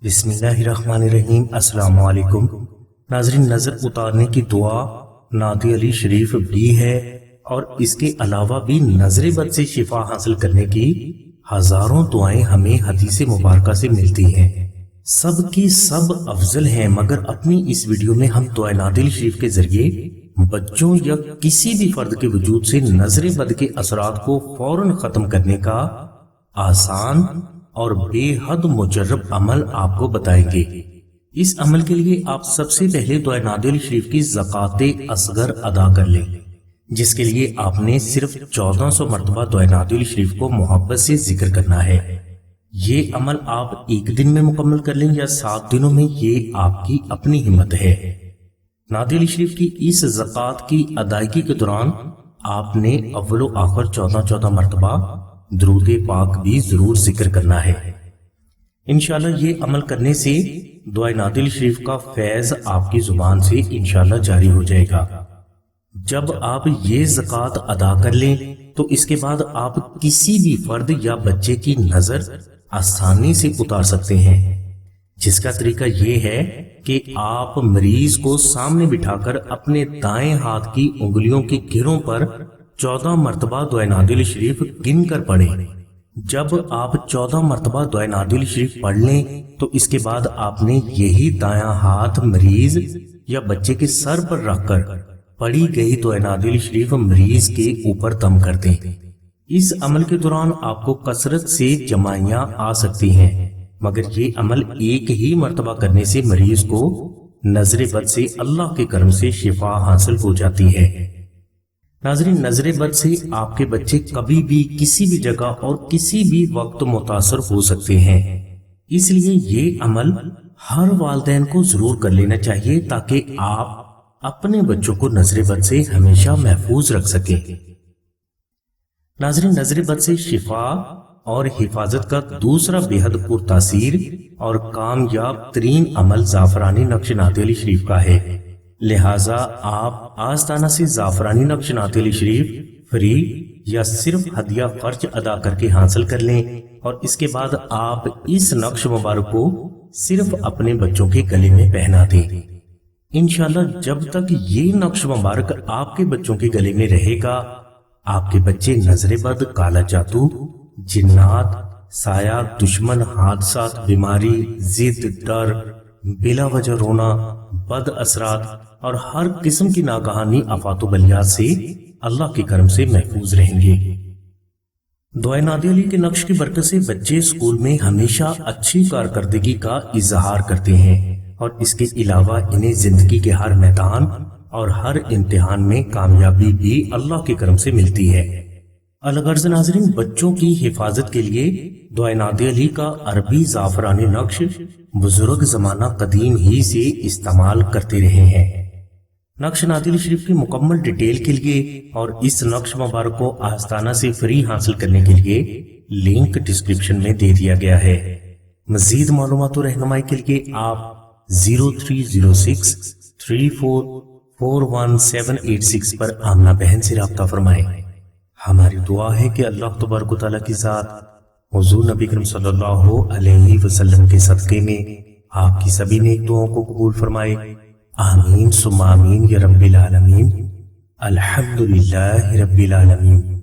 بسم اللہ الرحمن الرحیم۔ السلام علیکم ناظرین، نظر اتارنے کی دعا نعت علی شریف بھی ہے اور اس کے علاوہ بھی نظر بد سے شفا حاصل کرنے کی ہزاروں دعائیں ہمیں حدیث مبارکہ سے ملتی ہیں، سب کی سب افضل ہیں، مگر اپنی اس ویڈیو میں ہم دعائے نعت علی شریف کے ذریعے بچوں یا کسی بھی فرد کے وجود سے نظر بد کے اثرات کو فوراً ختم کرنے کا آسان اور بے حد مجرب عمل آپ کو بتائیں گے۔ اس عمل کے لیے آپ سب سے پہلے دعائے نعت علی شریف کی زکوٰۃ اصغر ادا کر لیں، جس کے لیے آپ نے صرف 1400 مرتبہ دعائے نعت علی شریف کو محبت سے ذکر کرنا ہے۔ یہ عمل آپ ایک دن میں مکمل کر لیں یا 7 دنوں میں، یہ آپ کی اپنی ہمت ہے۔ نعت علی شریف کی اس زکوٰۃ کی ادائیگی کے دوران آپ نے اول و آخر 14 مرتبہ درود پاک بھی ضرور ذکر کرنا ہے۔ انشاءاللہ یہ عمل کرنے سے دعائے نعت علی شریف کا فیض آپ کی زبان سے انشاءاللہ جاری ہو جائے گا۔ جب آپ یہ زکوٰۃ ادا کر لیں تو اس کے بعد آپ کسی بھی فرد یا بچے کی نظر آسانی سے اتار سکتے ہیں، جس کا طریقہ یہ ہے کہ آپ مریض کو سامنے بٹھا کر اپنے دائیں ہاتھ کی انگلیوں کی گروں پر 14 مرتبہ دعائے نعت علی شریف گن کر پڑھیں۔ جب آپ 14 مرتبہ دعائے نعت علی شریف پڑھ لیں تو اس کے بعد آپ نے یہی دایاں ہاتھ مریض یا بچے کے سر پر رکھ کر پڑھی گئی دعائے نعت علی شریف مریض کے اوپر دم کر دیں۔ اس عمل کے دوران آپ کو کثرت سے جمائیاں آ سکتی ہیں، مگر یہ عمل ایک ہی مرتبہ کرنے سے مریض کو نظر بد سے اللہ کے کرم سے شفا حاصل ہو جاتی ہے۔ ناظرین، نظر بد سے آپ کے بچے کبھی بھی کسی بھی جگہ اور کسی بھی وقت متاثر ہو سکتے ہیں، اس لیے یہ عمل ہر والدین کو ضرور کر لینا چاہیے تاکہ آپ اپنے بچوں کو نظر بد سے ہمیشہ محفوظ رکھ سکیں۔ ناظرین، نظر بد سے شفا اور حفاظت کا دوسرا بے حد پرتاثیر اور کامیاب ترین عمل زعفرانی نقش نعت علی شریف کا ہے، لہٰذا آپ آستانہ سے زعفرانی نقش نعت علی شریف فری یا صرف ہدیہ خرچ ادا کر کے حاصل کر لیں، اور اس کے بعد آپ اس نقش مبارک کو صرف اپنے بچوں کے گلے میں پہنا دیں۔ انشاءاللہ جب تک یہ نقش مبارک آپ کے بچوں کے گلے میں رہے گا، آپ کے بچے نظر بد، کالا جادو، جنات، سایہ، دشمن، حادثات، بیماری، ضد، ڈر، بلا وجہ رونا، بد اثرات اور ہر قسم کی ناگہانی آفات و بلیات سے اللہ کے کرم سے محفوظ رہیں گے۔ دعائے نعت علی کے نقش کی برکت سے بچے اسکول میں ہمیشہ اچھی کارکردگی کا اظہار کرتے ہیں، اور اس کے علاوہ انہیں زندگی کے ہر میدان اور ہر امتحان میں کامیابی بھی اللہ کے کرم سے ملتی ہے۔ الغرض ناظرین، بچوں کی حفاظت کے لیے دعائے نعت علی کا عربی زعفرانی نقش بزرگ زمانہ قدیم ہی سے استعمال کرتے رہے ہیں۔ نقش نعت علی شریف کی مکمل ڈیٹیل کے لیے اور اس نقش مبارک کو آستانہ سے فری حاصل کرنے کے لیے لنک ڈسکرپشن میں دے دیا گیا ہے۔ مزید معلومات و رہنمائی کے لیے آپ 0306 34 41786 پر آمنہ بہن سے رابطہ فرمائیں۔ ہماری دعا ہے کہ اللہ تبارک و تعالیٰ کی ذات حضور نبی کریم صلی اللہ علیہ وسلم کے صدقے میں آپ کی سبھی نیک دعاؤں کو قبول فرمائے، آمین ثم آمین یا رب العالمین۔ الحمدللہ رب العالمین۔